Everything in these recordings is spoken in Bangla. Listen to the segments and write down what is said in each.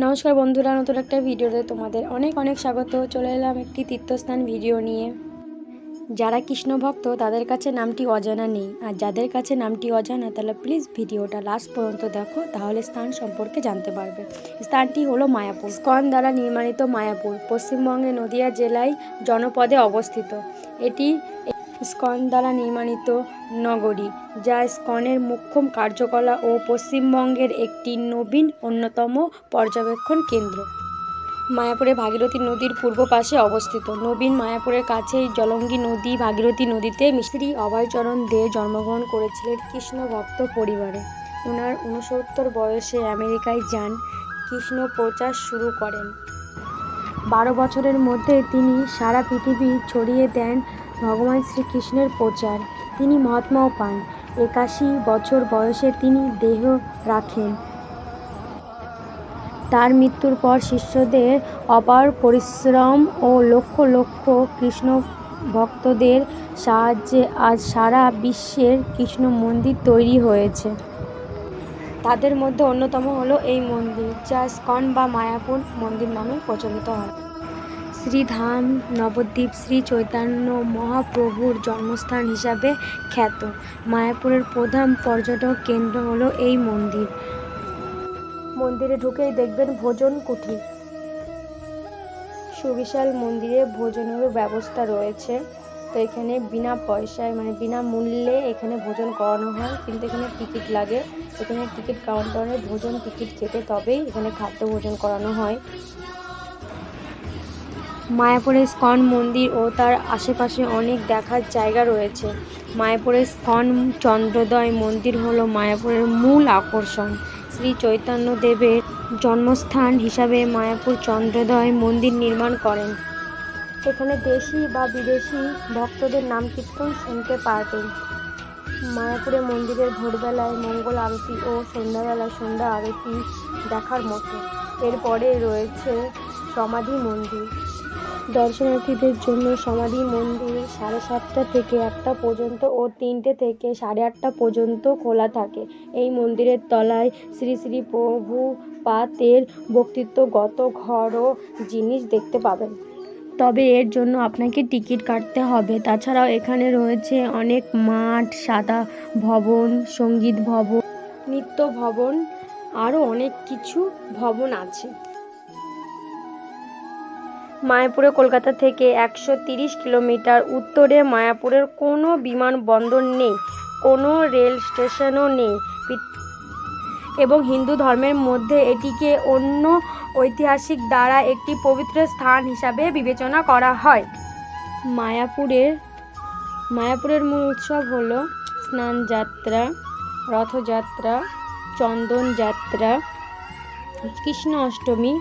নমস্কার বন্ধুরা, নতুন একটা ভিডিওতে তোমাদের অনেক অনেক স্বাগত। চলে এলাম একটি তীর্থস্থান ভিডিও নিয়ে। যারা কৃষ্ণ ভক্ত তাদের কাছে নামটি অজানা নেই, আর যাদের কাছে নামটি অজানা তাহলে প্লিজ ভিডিওটা লাস্ট পর্যন্ত দেখো, তাহলে স্থান সম্পর্কে জানতে পারবে। স্থানটি হলো মায়াপুর। ইসকন দ্বারা নির্মিত মায়াপুর পশ্চিমবঙ্গের নদিয়া জেলায় জনপদে অবস্থিত। এটি ইসকন দ্বারা নির্মিত নগরী, যা ইসকনের মুখ্য কার্যকলাপ ও পশ্চিমবঙ্গের একটি নবীন অন্যতম পর্যবেক্ষণ কেন্দ্র। মায়াপুরে ভাগীরথী নদীর পূর্ব পাশে অবস্থিত। নবীন মায়াপুরের কাছেই জলঙ্গি নদী ভাগীরথী নদীতে শ্রী অভয়চরণ দে জন্মগ্রহণ করেছিলেন কৃষ্ণ ভক্ত পরিবারে। ওনার 69 বয়সে আমেরিকায় যান, কৃষ্ণ প্রচার শুরু করেন। 12 বছরের মধ্যে তিনি সারা পৃথিবী ছড়িয়ে দেন ভগবান শ্রীকৃষ্ণের প্রচার। তিনি মহাত্মাও পান। 81 বছর বয়সে তিনি দেহ রাখেন। তার মৃত্যুর পর শিষ্যদের অপার পরিশ্রম ও লক্ষ লক্ষ কৃষ্ণ ভক্তদের সাহায্যে আজ সারা বিশ্বের কৃষ্ণ মন্দির তৈরি হয়েছে। তাদের মধ্যে অন্যতম হলো এই মন্দির, যা ইসকন বা মায়াপুর মন্দির নামে প্রচলিত হয়। শ্রীধাম নবদ্বীপ শ্রী চৈতন্য মহাপ্রভুর জন্মস্থান হিসাবে খ্যাত। মায়াপুরের প্রধান পর্যটক কেন্দ্র হলো এই মন্দির। মন্দিরে ঢুকেই দেখবেন ভোজন কুঠি। সুবিশাল মন্দিরে ভোজনেরও ব্যবস্থা রয়েছে। তো এখানে বিনা পয়সায় বিনামূল্যে এখানে ভোজন করানো হয়, কিন্তু এখানে টিকিট লাগে। এখানে টিকিট কাউন্টারে ভোজন টিকিট কেটে তবেই এখানে খাদ্য ভোজন করানো হয়। মায়াপুরে ইসকন মন্দির ও তার আশেপাশে অনেক দেখার জায়গা রয়েছে। মায়াপুরের ইসকন চন্দ্রোদয় মন্দির হলো মায়াপুরের মূল আকর্ষণ। শ্রী চৈতন্য দেবের জন্মস্থান হিসাবে মায়াপুর চন্দ্রোদয় মন্দির নির্মাণ করেন। এখানে দেশি বা বিদেশি ভক্তদের নাম কীর্তন শুনতে পারবেন। মায়াপুরে মন্দিরের ভোরবেলায় মঙ্গল আরতি ও সন্ধ্যাবেলায় সন্ধ্যা আরতি দেখার মতো। এরপরে রয়েছে সমাধি মন্দির। দর্শনার্থীদের জন্য সমাধি মন্দির 7:30 থেকে 1টা পর্যন্ত ও 3টে থেকে 8:30 পর্যন্ত খোলা থাকে। এই মন্দিরের তলায় শ্রী শ্রী প্রভুপাদের বক্তৃতাগত ঘরও জিনিস দেখতে পাবেন। তবে এর জন্য আপনাকে টিকিট কাটতে হবে। তাছাড়াও এখানে রয়েছে অনেক মাঠ, সাদা ভবন, সঙ্গীত ভবন, নৃত্য ভবন, আরও অনেক কিছু ভবন আছে। মায়াপুরে কলকাতা থেকে 130 কিলোমিটার উত্তরে। মায়াপুরের কোনো বিমানবন্দর নেই, কোনো রেল স্টেশনও নেই, এবং হিন্দু ধর্মের মধ্যে এটিকে অন্য ঐতিহাসিক দ্বারা একটি পবিত্র স্থান হিসাবে বিবেচনা করা হয়। মায়াপুরের মূল উৎসব হলো স্নানযাত্রা, রথযাত্রা, চন্দন যাত্রা, কৃষ্ণ অষ্টমী,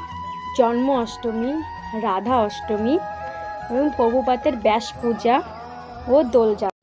জন্ম অষ্টমী, রাধা অষ্টমী এবং প্রভুপাদের ব্যাস পূজা ও দোলযাত্রা।